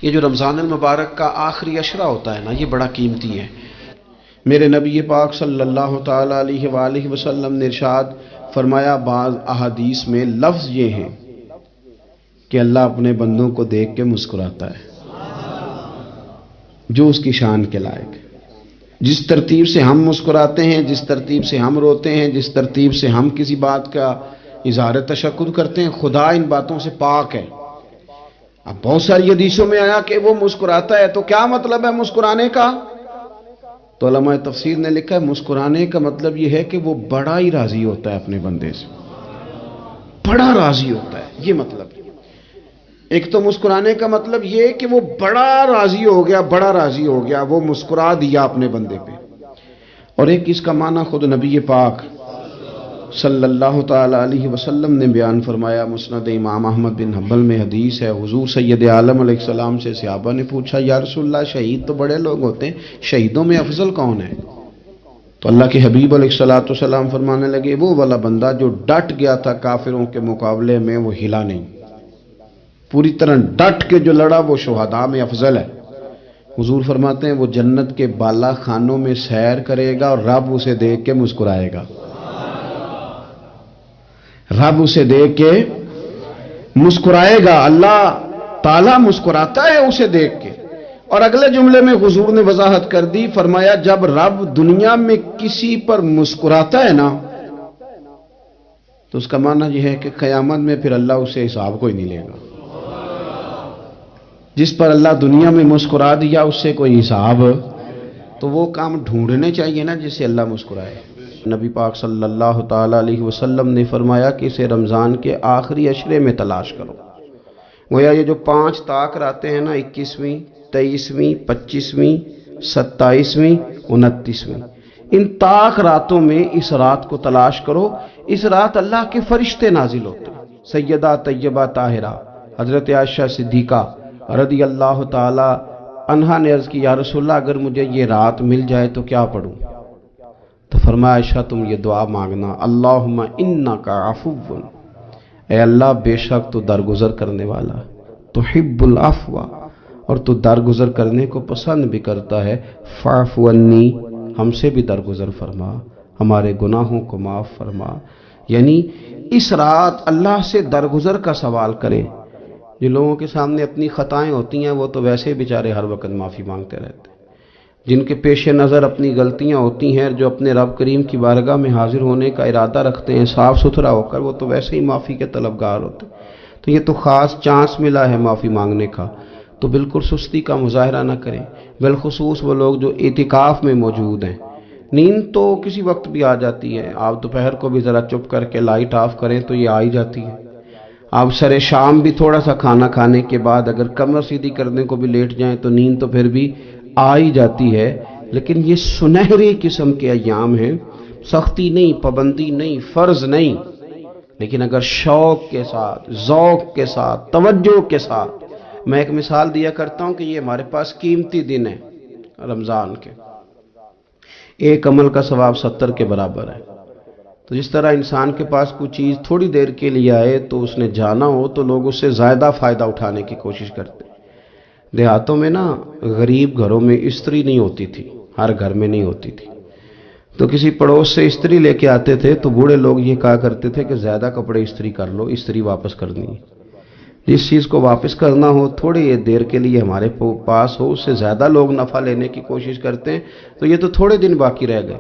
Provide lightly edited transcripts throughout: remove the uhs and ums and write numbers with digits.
یہ جو رمضان المبارک کا آخری عشرہ ہوتا ہے نا، یہ بڑا قیمتی ہے۔ میرے نبی پاک صلی اللہ تعالیٰ علیہ وآلہ وسلم نے ارشاد فرمایا، بعض احادیث میں لفظ یہ ہیں کہ اللہ اپنے بندوں کو دیکھ کے مسکراتا ہے جو اس کی شان کے لائق ہے۔ جس ترتیب سے ہم مسکراتے ہیں، جس ترتیب سے ہم روتے ہیں، جس ترتیب سے ہم کسی بات کا اظہار تشکر کرتے ہیں، خدا ان باتوں سے پاک ہے۔ اب بہت ساری حدیثوں میں آیا کہ وہ مسکراتا ہے، تو کیا مطلب ہے مسکرانے کا؟ تو علماء تفسیر نے لکھا ہے مسکرانے کا مطلب یہ ہے کہ وہ بڑا ہی راضی ہوتا ہے اپنے بندے سے، بڑا راضی ہوتا ہے، یہ مطلب ہے۔ ایک تو مسکرانے کا مطلب یہ کہ وہ بڑا راضی ہو گیا، بڑا راضی ہو گیا، وہ مسکرا دیا اپنے بندے پہ۔ اور ایک اس کا معنی خود نبی پاک صلی اللہ تعالی علیہ وسلم نے بیان فرمایا۔ مسند امام احمد بن حنبل میں حدیث ہے، حضور سید عالم علیہ السلام سے صحابہ نے پوچھا، یا رسول اللہ شہید تو بڑے لوگ ہوتے ہیں، شہیدوں میں افضل کون ہے؟ تو اللہ کے حبیب علیہ الصلوۃ والسلام فرمانے لگے، وہ والا بندہ جو ڈٹ گیا تھا کافروں کے مقابلے میں، وہ ہلا نہیں، پوری طرح ڈٹ کے جو لڑا، وہ شہداء میں افضل ہے۔ حضور فرماتے ہیں وہ جنت کے بالا خانوں میں سیر کرے گا اور رب اسے دیکھ کے مسکرائے گا، رب اسے دیکھ کے مسکرائے گا، اللہ تعالیٰ مسکراتا ہے اسے دیکھ کے۔ اور اگلے جملے میں حضور نے وضاحت کر دی، فرمایا جب رب دنیا میں کسی پر مسکراتا ہے نا، تو اس کا معنی یہ ہے کہ قیامت میں پھر اللہ اسے حساب کوئی نہیں لے گا۔ جس پر اللہ دنیا میں مسکرا دیا اس سے کوئی حساب، تو وہ کام ڈھونڈنے چاہیے نا جس سے اللہ مسکرائے۔ نبی پاک صلی اللہ تعالیٰ علیہ وسلم نے فرمایا کہ اسے رمضان کے آخری عشرے میں تلاش کرو۔ گویا یہ جو 5 طاق راتیں ہیں نا، 21ویں، 23ویں، 25ویں، 27ویں، 29ویں، ان طاق راتوں میں اس رات کو تلاش کرو۔ اس رات اللہ کے فرشتے نازل ہوتے ہیں۔ سیدہ طیبہ طاہرہ حضرت عائشہ صدیقہ رضی اللہ تعالی عنہا نے عرض کی، یا رسول اللہ اگر مجھے یہ رات مل جائے تو کیا پڑھوں؟ تو فرمایا عائشہ تم یہ دعا مانگنا، اللہم انک عفو، اے اللہ بے شک تو درگزر کرنے والا، تحب العفو، اور تو درگزر کرنے کو پسند بھی کرتا ہے، فاعف عنی، ہم سے بھی درگزر فرما، ہمارے گناہوں کو معاف فرما۔ یعنی اس رات اللہ سے درگزر کا سوال کریں۔ جو لوگوں کے سامنے اپنی خطائیں ہوتی ہیں وہ تو ویسے بیچارے ہر وقت معافی مانگتے رہتے ہیں۔ جن کے پیش نظر اپنی غلطیاں ہوتی ہیں، جو اپنے رب کریم کی بارگاہ میں حاضر ہونے کا ارادہ رکھتے ہیں صاف ستھرا ہو کر، وہ تو ویسے ہی معافی کے طلبگار ہوتے ہیں۔ تو یہ تو خاص چانس ملا ہے معافی مانگنے کا، تو بالکل سستی کا مظاہرہ نہ کریں۔ بالخصوص وہ لوگ جو اعتکاف میں موجود ہیں، نیند تو کسی وقت بھی آ جاتی ہے، آپ دوپہر کو بھی ذرا چپ کر کے لائٹ آف کریں تو یہ آ ہی جاتی ہے۔ آپ سر شام بھی تھوڑا سا کھانا کھانے کے بعد اگر کمر سیدھی کرنے کو بھی لیٹ جائیں تو نیند تو پھر بھی آ ہی جاتی ہے۔ لیکن یہ سنہری قسم کے ایام ہیں، سختی نہیں، پابندی نہیں، فرض نہیں، لیکن اگر شوق کے ساتھ، ذوق کے ساتھ، توجہ کے ساتھ، میں ایک مثال دیا کرتا ہوں کہ یہ ہمارے پاس قیمتی دن ہے رمضان کے، ایک عمل کا ثواب 70 کے برابر ہے۔ تو جس طرح انسان کے پاس کوئی چیز تھوڑی دیر کے لیے آئے تو اس نے جانا ہو تو لوگ اس سے زیادہ فائدہ اٹھانے کی کوشش کرتے ہیں۔ دیہاتوں میں نا غریب گھروں میں استری نہیں ہوتی تھی، ہر گھر میں نہیں ہوتی تھی، تو کسی پڑوس سے استری لے کے آتے تھے تو بوڑھے لوگ یہ کہا کرتے تھے کہ زیادہ کپڑے استری کر لو، استری واپس کرنی ہے۔ جس چیز کو واپس کرنا ہو تھوڑی دیر کے لیے ہمارے پاس ہو، اس سے زیادہ لوگ نفع لینے کی کوشش کرتے ہیں، تو یہ تو تھوڑے دن باقی رہ گئے،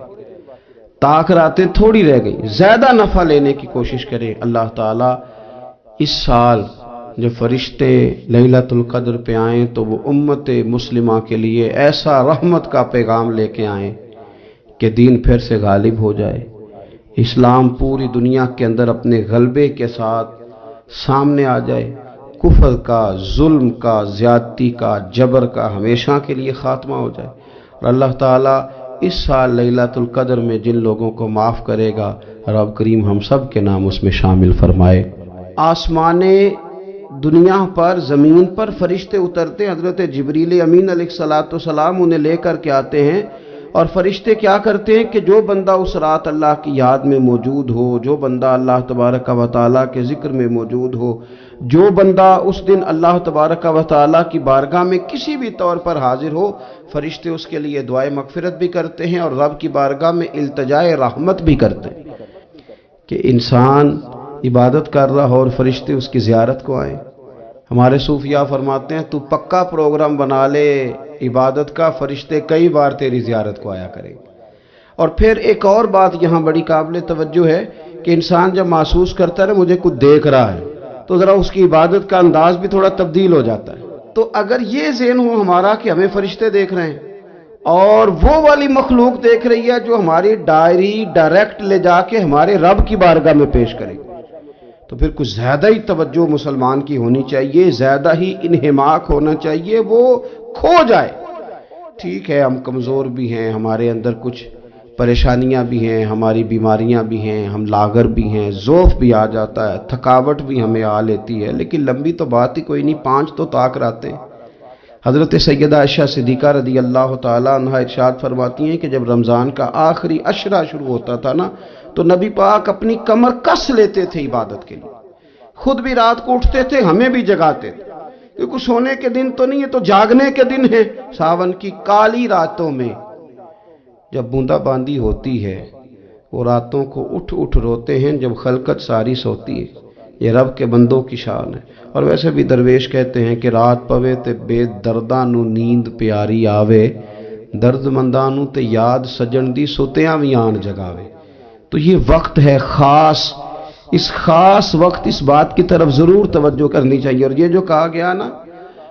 طاق راتیں تھوڑی رہ گئی، زیادہ نفع لینے کی کوشش کریں۔ اللہ تعالیٰ اس سال جو فرشتے لیلۃ القدر پہ آئیں تو وہ امت مسلمہ کے لیے ایسا رحمت کا پیغام لے کے آئیں کہ دین پھر سے غالب ہو جائے، اسلام پوری دنیا کے اندر اپنے غلبے کے ساتھ سامنے آ جائے، کفر کا، ظلم کا، زیادتی کا، جبر کا ہمیشہ کے لیے خاتمہ ہو جائے، اور اللہ تعالیٰ اس سال لیلۃ القدر میں جن لوگوں کو معاف کرے گا، رب کریم ہم سب کے نام اس میں شامل فرمائے۔ آسمان دنیا پر، زمین پر فرشتے اترتے، حضرت جبریل امین علیہ الصلوۃ والسلام انہیں لے کر کے آتے ہیں، اور فرشتے کیا کرتے ہیں کہ جو بندہ اس رات اللہ کی یاد میں موجود ہو، جو بندہ اللہ تبارک و تعالیٰ کے ذکر میں موجود ہو، جو بندہ اس دن اللہ تبارک و تعالیٰ کی بارگاہ میں کسی بھی طور پر حاضر ہو، فرشتے اس کے لیے دعائے مغفرت بھی کرتے ہیں اور رب کی بارگاہ میں التجائے رحمت بھی کرتے ہیں کہ انسان عبادت کر رہا ہو اور فرشتے اس کی زیارت کو آئیں۔ ہمارے صوفیاء فرماتے ہیں تو پکا پروگرام بنا لے عبادت کا، فرشتے کئی بار تیری زیارت کو آیا کریں۔ اور پھر ایک اور بات یہاں بڑی قابل توجہ ہے کہ انسان جب محسوس کرتا ہے مجھے کچھ دیکھ رہا ہے تو ذرا اس کی عبادت کا انداز بھی تھوڑا تبدیل ہو جاتا ہے۔ تو اگر یہ ذہن ہو ہمارا کہ ہمیں فرشتے دیکھ رہے ہیں اور وہ والی مخلوق دیکھ رہی ہے جو ہماری ڈائری ڈائریکٹ لے جا کے ہمارے رب کی بارگاہ میں پیش کرے، تو پھر کچھ زیادہ ہی توجہ مسلمان کی ہونی چاہیے، زیادہ ہی انہماک ہونا چاہیے، وہ کھو جائے۔ ٹھیک ہے ہم کمزور بھی ہیں، ہمارے اندر کچھ پریشانیاں بھی ہیں، ہماری بیماریاں بھی ہیں، ہم لاغر بھی ہیں، ذوف بھی آ جاتا ہے، تھکاوٹ بھی ہمیں آ لیتی ہے، لیکن لمبی تو بات ہی کوئی نہیں، 5 تو طاق رہتے ہیں۔ حضرت سیدہ عائشہ صدیقہ رضی اللہ تعالیٰ عنہا ارشاد فرماتی ہیں کہ جب رمضان کا آخری عشرہ شروع ہوتا تھا نا تو نبی پاک اپنی کمر کس لیتے تھے عبادت کے لیے، خود بھی رات کو اٹھتے تھے، ہمیں بھی جگاتے تھے، کیونکہ سونے کے دن تو نہیں ہے، تو جاگنے کے دن ہے۔ ساون کی کالی راتوں میں جب بوندا باندی ہوتی ہے وہ راتوں کو اٹھ اٹھ روتے ہیں جب خلقت ساری سوتی ہے، یہ رب کے بندوں کی شان ہے۔ اور ویسے بھی درویش کہتے ہیں کہ رات پوے تے بے درداں نو نیند پیاری آوے، درد منداں نو تے یاد سجن دی سوتیاں وی آن جگاوے۔ تو یہ وقت ہے خاص، اس خاص وقت اس بات کی طرف ضرور توجہ کرنی چاہیے۔ اور یہ جو کہا گیا نا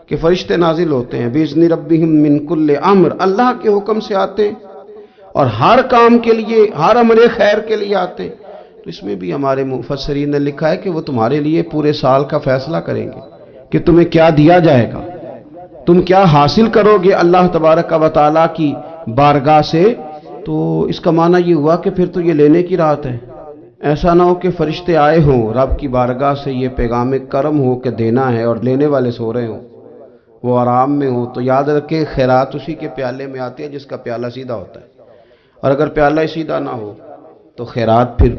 کہ فرشتے نازل ہوتے ہیں بِإِذْنِ رَبِّهِمْ مِنْ كُلِّ امر، اللہ کے حکم سے آتے ہیں اور ہر کام کے لیے، ہر امر خیر کے لیے آتے ہیں۔ تو اس میں بھی ہمارے مفسرین نے لکھا ہے کہ وہ تمہارے لیے پورے سال کا فیصلہ کریں گے کہ تمہیں کیا دیا جائے گا، تم کیا حاصل کرو گے اللہ تبارک و تعالیٰ کی بارگاہ سے۔ تو اس کا معنی یہ ہوا کہ پھر تو یہ لینے کی رات ہے، ایسا نہ ہو کہ فرشتے آئے ہوں رب کی بارگاہ سے یہ پیغام کرم ہو کہ دینا ہے اور لینے والے سو رہے ہوں، وہ آرام میں ہوں۔ تو یاد رکھیں خیرات اسی کے پیالے میں آتی ہے جس کا پیالہ سیدھا ہوتا ہے، اور اگر پیالہ ہی سیدھا نہ ہو تو خیرات پھر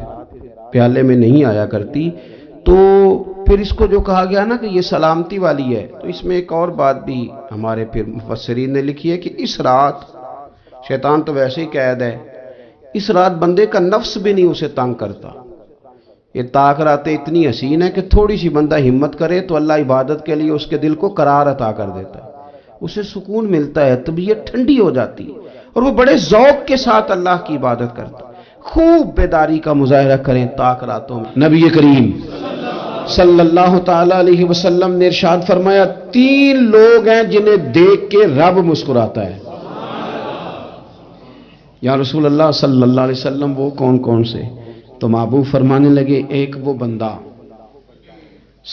پیالے میں نہیں آیا کرتی۔ تو پھر اس کو جو کہا گیا نا کہ یہ سلامتی والی ہے، تو اس میں ایک اور بات بھی ہمارے پھر مفسرین نے لکھی ہے کہ اس رات شیطان تو ویسے ہی قید ہے، اس رات بندے کا نفس بھی نہیں اسے تنگ کرتا۔ یہ طاق راتیں اتنی حسین ہے کہ تھوڑی سی بندہ ہمت کرے تو اللہ عبادت کے لیے اس کے دل کو قرار عطا کر دیتا ہے، اسے سکون ملتا ہے، طبیعت ٹھنڈی ہو جاتی ہے اور وہ بڑے ذوق کے ساتھ اللہ کی عبادت کرتا ہے۔ خوب بیداری کا مظاہرہ کریں طاق راتوں میں۔ نبی کریم صلی اللہ تعالیٰ علیہ وسلم نے ارشاد فرمایا 3 لوگ ہیں جنہیں دیکھ کے رب مسکراتا ہے۔ یا رسول اللہ صلی اللہ علیہ وسلم وہ کون کون سے؟ تو محبوب فرمانے لگے ایک وہ بندہ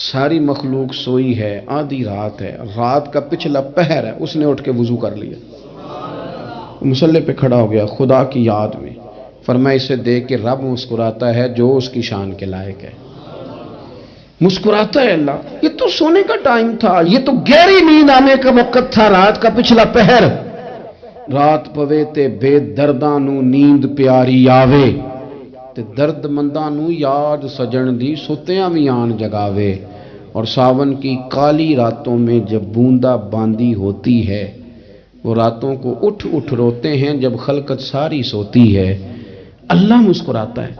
ساری مخلوق سوئی ہے، آدھی رات ہے، رات کا پچھلا پہر ہے، اس نے اٹھ کے وضو کر لیا، مصلی پہ کھڑا ہو گیا خدا کی یاد میں، فرمایا اسے دیکھ کے رب مسکراتا ہے جو اس کی شان کے لائق ہے۔ مسکراتا ہے اللہ، یہ تو سونے کا ٹائم تھا، یہ تو گہری نیند آنے کا وقت تھا، رات کا پچھلا پہر، رات پوے تے بے درداں نو نیند پیاری آوے تے درد منداں نو یاد سجن دی سوتیاں وی آن جگاوے۔ اور ساون کی کالی راتوں میں جب بوندا باندی ہوتی ہے وہ راتوں کو اٹھ اٹھ روتے ہیں جب خلقت ساری سوتی ہے، اللہ مسکراتا ہے۔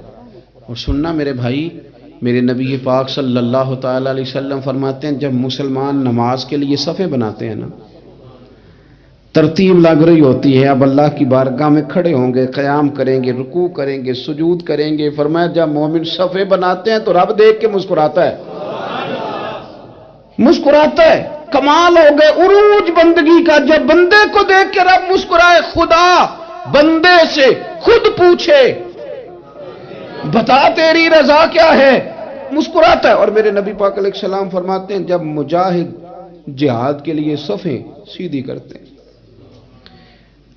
اور سننا میرے بھائی، میرے نبی پاک صلی اللہ تعالیٰ علیہ وسلم فرماتے ہیں جب مسلمان نماز کے لیے صفیں بناتے ہیں نا، ترتیب لگ رہی ہوتی ہے، اب اللہ کی بارگاہ میں کھڑے ہوں گے، قیام کریں گے، رکوع کریں گے، سجود کریں گے، فرمایا جب مومن صفیں بناتے ہیں تو رب دیکھ کے مسکراتا ہے، مسکراتا ہے۔ کمال ہو گئے عروج بندگی کا، جب بندے کو دیکھ کے رب مسکرائے، خدا بندے سے خود پوچھے بتا تیری رضا کیا ہے، مسکراتا ہے۔ اور میرے نبی پاک علیہ السلام فرماتے ہیں جب مجاہد جہاد کے لیے صفیں سیدھی کرتے ہیں،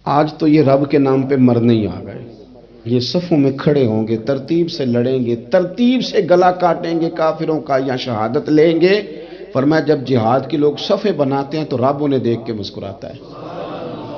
آج تو یہ رب کے نام پہ مرنے ہی آ گئے، یہ صفوں میں کھڑے ہوں گے، ترتیب سے لڑیں گے، ترتیب سے گلا کاٹیں گے کافروں کا یا شہادت لیں گے۔ فرمایا جب جہاد کے لوگ صفیں بناتے ہیں تو رب انہیں دیکھ کے مسکراتا ہے۔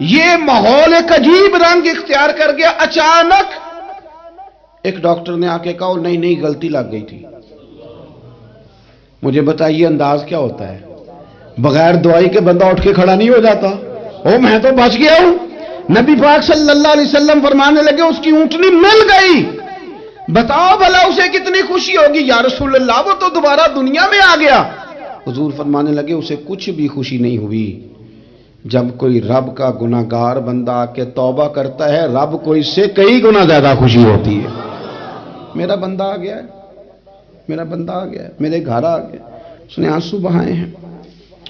یہ ماحول ایک عجیب رنگ اختیار کر گیا. اچانک ایک ڈاکٹر نے آ کے کہا نہیں نہیں غلطی لگ گئی تھی. مجھے بتائیے انداز کیا ہوتا ہے؟ بغیر دوائی کے بندہ اٹھ کے کھڑا نہیں ہو جاتا. او میں تو بچ گیا ہوں. نبی پاک صلی اللہ علیہ وسلم فرمانے لگے اس کی اونٹنی مل گئی. بتاؤ بھلا اسے کتنی خوشی ہوگی. یا رسول اللہ وہ تو دوبارہ دنیا میں آ گیا. حضور فرمانے لگے اسے کچھ بھی خوشی نہیں ہوئی. جب کوئی رب کا گناہگار بندہ آ کے توبہ کرتا ہے رب کو اس سے کئی گنا زیادہ خوشی ہوتی ہے. میرا بندہ آ گیا ہے, میرا بندہ آ گیا ہے, میرے گھر آ گیا. اس نے آنسو بہائے ہیں.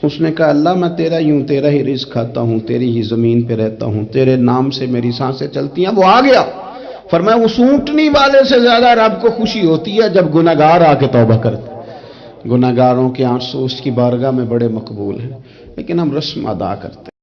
اس نے کہا اللہ میں تیرا ہی ہوں, تیرا ہی رزق کھاتا ہوں, تیری ہی زمین پہ رہتا ہوں, تیرے نام سے میری سانسیں چلتی ہیں. وہ آ گیا. فرمایا اس اونٹنی والے سے زیادہ رب کو خوشی ہوتی ہے جب گناہگار آ کے توبہ کرتے. گناہگاروں کے آنسو اس کی بارگاہ میں بڑے مقبول ہیں, لیکن ہم رسم ادا کرتے ہیں.